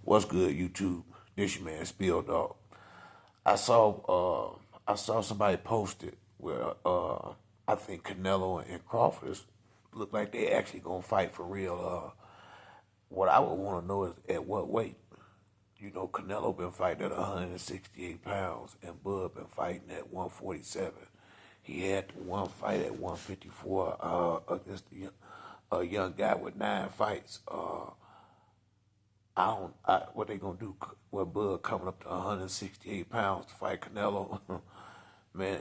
What's good, YouTube? This your man Spill Dog. I saw somebody posted where I think Canelo and Crawford look like they actually gonna fight for real. What I would want to know is at what weight. Canelo been fighting at 168 pounds, and Bud been fighting at 147. He had one fight at 154 against a young guy with 9 fights. What they gonna do with Bud coming up to 168 pounds to fight Canelo? Man,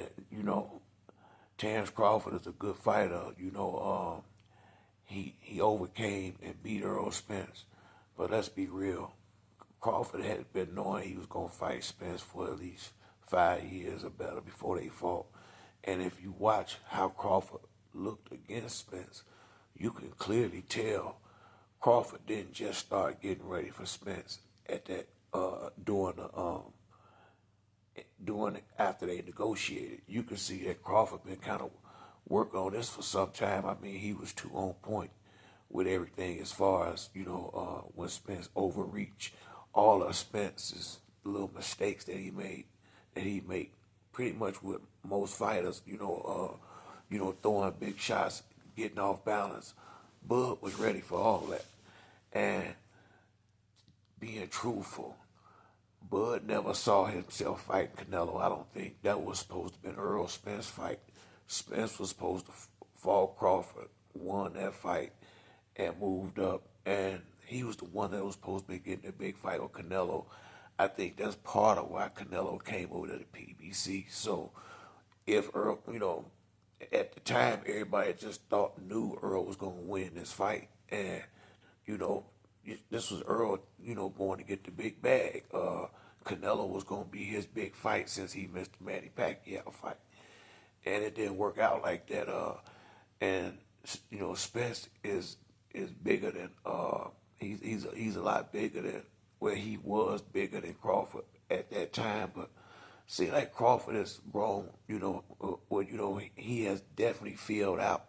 Terrence Crawford is a good fighter. He overcame and beat Earl Spence. But let's be real, Crawford had been knowing he was gonna fight Spence for at least 5 years or better before they fought. And if you watch how Crawford looked against Spence, you can clearly tell Crawford didn't just start getting ready for Spence at that during after they negotiated. You can see that Crawford been kind of working on this for some time. I mean, he was too on point with everything as far as when Spence overreached. All of Spence's little mistakes that he made pretty much with most fighters. Throwing big shots, getting off balance. Bud was ready for all that. And being truthful, Bud never saw himself fighting Canelo. I don't think that was supposed to be an Earl Spence fight. Spence was supposed to fall Crawford, won that fight, and moved up. And he was the one that was supposed to be getting a big fight with Canelo. I think that's part of why Canelo came over to the PBC. So if Earl, at the time, everybody just knew Earl was going to win this fight. And, you know, this was Earl, going to get the big bag. Canelo was going to be his big fight since he missed the Manny Pacquiao fight. And it didn't work out like that. And, Spence is bigger than, he's a lot bigger than where he was bigger than Crawford at that time. But see, like Crawford has grown, he has definitely filled out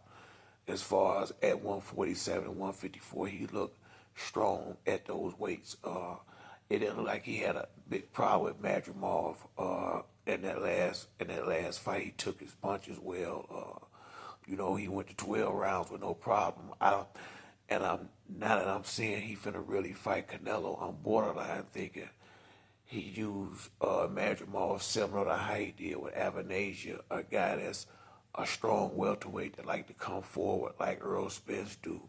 as far as at 147 and 154. He looked strong at those weights. It didn't look like he had a big problem with Madrimov in that last fight. He took his punches well. He went to 12 rounds with no problem. Now that I'm seeing he finna really fight Canelo, I'm borderline thinking he used Madrimov similar to how he did with Avantasia, a guy that's a strong welterweight that like to come forward like Earl Spence do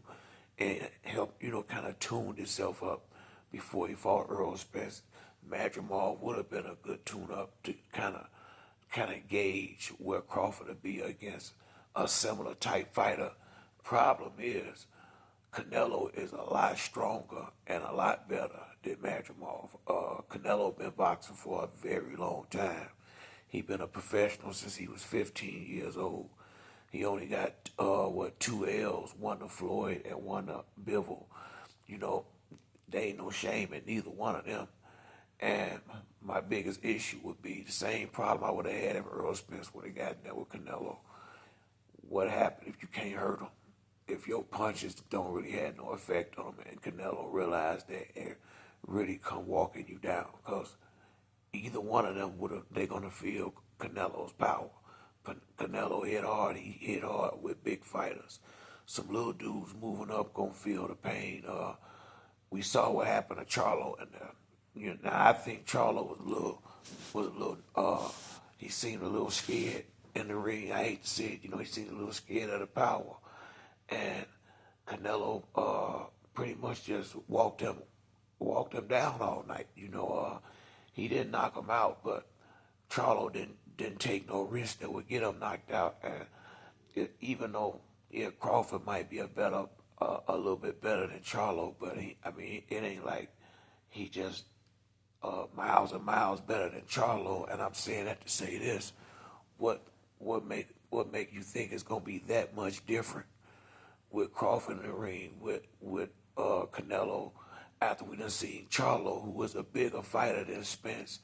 and help, kind of tune himself up before he fought Earl Spence. Madrimov would have been a good tune-up to kind of gauge where Crawford would be against a similar type fighter. Problem is, Canelo is a lot stronger and a lot better than Madrimov. Canelo been boxing for a very long time. He been a professional since he was 15 years old. He only got 2 L's, one to Floyd and one to Bivol. There ain't no shame in neither one of them. And my biggest issue would be the same problem I would have had if Earl Spence would have gotten there with Canelo. What happened if you can't hurt him? If your punches don't really have no effect on him, and Canelo realized that and really come walking you down, because either one of them they're gonna feel Canelo's power. Canelo hit hard. He hit hard with big fighters. Some little dudes moving up gonna feel the pain. We saw what happened to Charlo, and now I think Charlo was a little. He seemed a little scared in the ring. I hate to say it. He seemed a little scared of the power. And Canelo pretty much just walked him down all night. He didn't knock him out, but Charlo didn't take no risk that would get him knocked out. And even though Crawford might be a little bit better than Charlo, but it ain't like he just miles and miles better than Charlo. And I'm saying that to say this: what make you think it's gonna be that much different with Crawford in the ring, with Canelo, after we done seen Charlo, who was a bigger fighter than Spence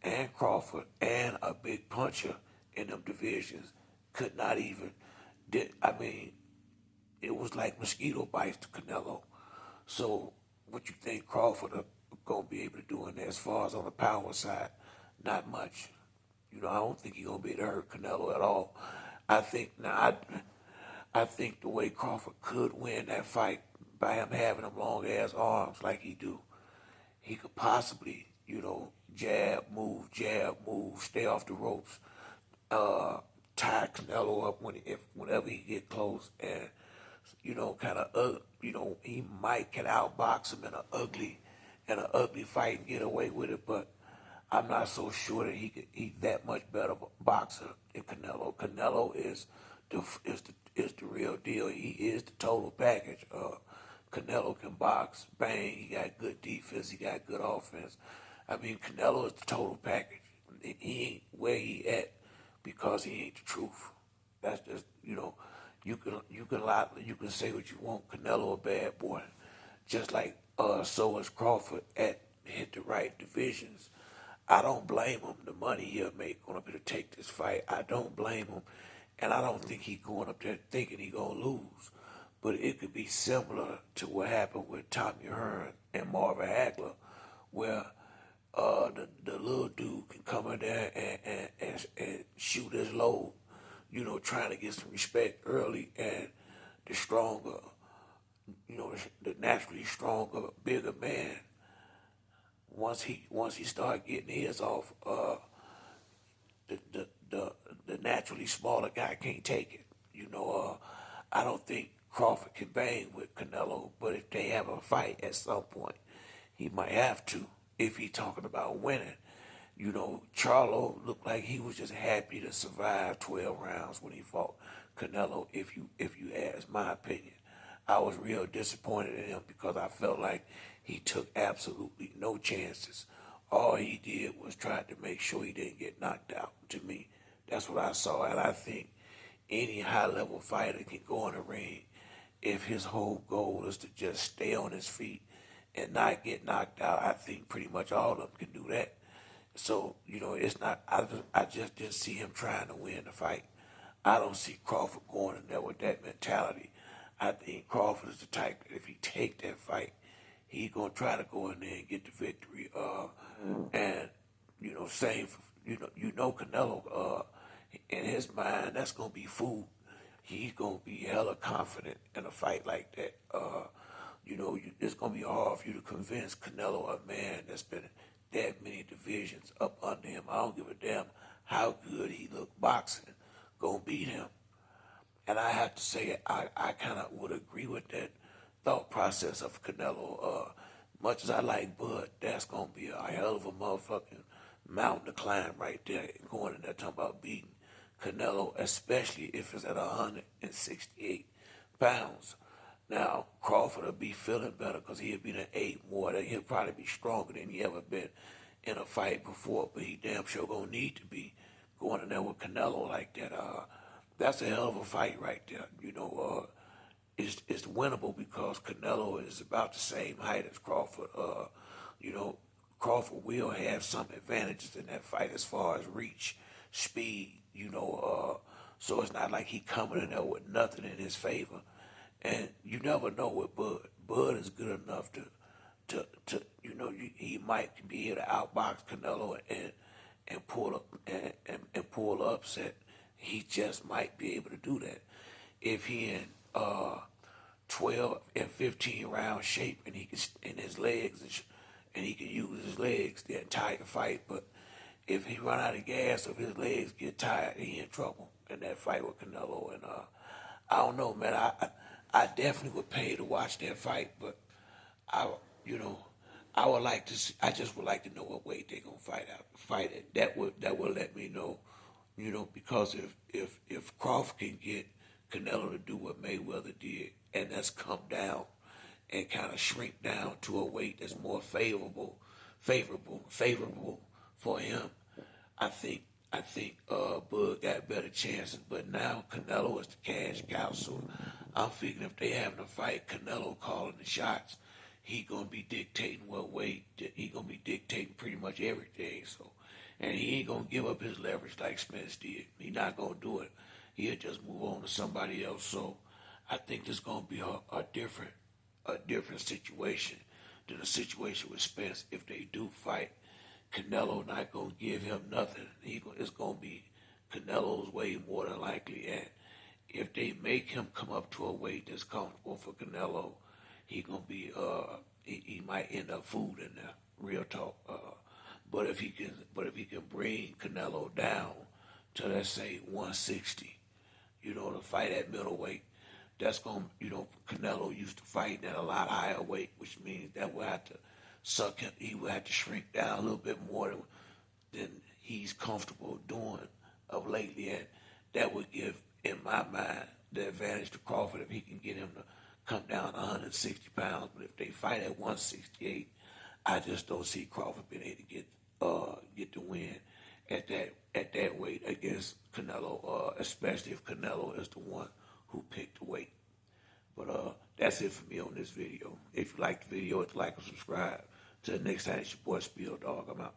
and Crawford, and a big puncher in them divisions, could not even, it was like mosquito bites to Canelo. So what you think Crawford gonna be able to do in there. As far as on the power side, not much. I don't think he's gonna be able to hurt Canelo at all. I think now I think the way Crawford could win that fight by him having them long ass arms like he do, he could possibly, jab, move, stay off the ropes, tie Canelo up whenever he get close, and kind of he might can outbox him in an ugly fight and get away with it, but I'm not so sure that he's that much better of a boxer than Canelo. Canelo is the real deal. He is the total package. Canelo can box, bang. He got good defense. He got good offense. I mean, Canelo is the total package. He ain't where he at because he ain't the truth. That's just you can say what you want. Canelo a bad boy, just like so is Crawford hit the right divisions. I don't blame him. The money he'll make going up there to take this fight, I don't blame him, and I don't think he's going up there thinking he's gonna lose. But it could be similar to what happened with Tommy Hearn and Marvin Hagler, where the little dude can come in there and shoot his load, trying to get some respect early, and the stronger, the naturally stronger, bigger man, once he start getting his off, the naturally smaller guy can't take it. I don't think Crawford can bang with Canelo, but if they have a fight at some point, he might have to if he's talking about winning. Charlo looked like he was just happy to survive 12 rounds when he fought Canelo, if you ask my opinion. I was real disappointed in him because I felt like he took absolutely no chances. All he did was try to make sure he didn't get knocked out. To me, that's what I saw, and I think any high-level fighter can go in the ring if his whole goal is to just stay on his feet and not get knocked out. I think pretty much all of them can do that. So, it's not, I just didn't see him trying to win the fight. I don't see Crawford going in there with that mentality. I think Crawford is the type that if he take that fight, he's going to try to go in there and get the victory. And, same for, Canelo, in his mind, that's going to be food. He's going to be hella confident in a fight like that. It's going to be hard for you to convince Canelo, a man that's been that many divisions up under him. I don't give a damn how good he look boxing, going to beat him. And I have to say, I kind of would agree with that thought process of Canelo. Much as I like Bud, that's going to be a hell of a motherfucking mountain to climb right there, going in there talking about beating Canelo, especially if it's at 168 pounds. Now, Crawford will be feeling better because he'll be an 8 more. He'll probably be stronger than he ever been in a fight before, but he damn sure going to need to be going in there with Canelo like that. That's a hell of a fight right there. It's winnable because Canelo is about the same height as Crawford. Crawford will have some advantages in that fight as far as reach, speed, so it's not like he coming in there with nothing in his favor. And you never know with Bud. Bud is good enough to he might be able to outbox Canelo and pull up and pull the upset. He just might be able to do that if he in 12 and 15 round shape and he can in his legs and he can use his legs the entire fight. But if he run out of gas, if his legs get tired, he in trouble in that fight with Canelo. And I don't know, man. I definitely would pay to watch that fight, but I would like to see, I just would like to know what weight they're gonna fight at. That would let me know, because if Crawford can get Canelo to do what Mayweather did, and that's come down and kind of shrink down to a weight that's more favorable for him, I think Bud got better chances. But now Canelo is the cash cow, so I'm figuring if they having a fight, Canelo calling the shots. He gonna be dictating what weight. He gonna be dictating pretty much everything. So, and he ain't gonna give up his leverage like Spence did. He not gonna do it. He'll just move on to somebody else. So, I think there's gonna be a different situation. than a situation with Spence. If they do fight, Canelo not gonna give him nothing. It's gonna be Canelo's way more than likely. And if they make him come up to a weight that's comfortable for Canelo, he gonna be he might end up food in there. Real talk. But if he can bring Canelo down to, let's say, 160, to fight at middleweight, that's going to, Canelo used to fight at a lot higher weight, which means that will have to suck him. He will have to shrink down a little bit more than he's comfortable doing of lately. And that would give, in my mind, the advantage to Crawford if he can get him to come down 160 pounds. But if they fight at 168, I just don't see Crawford being able to get the win at that weight against Canelo, especially if Canelo is the one who picked the weight. But that's it for me on this video. If you like the video, hit like and subscribe. Till next time, it's your boy Spiel Dog. I'm out.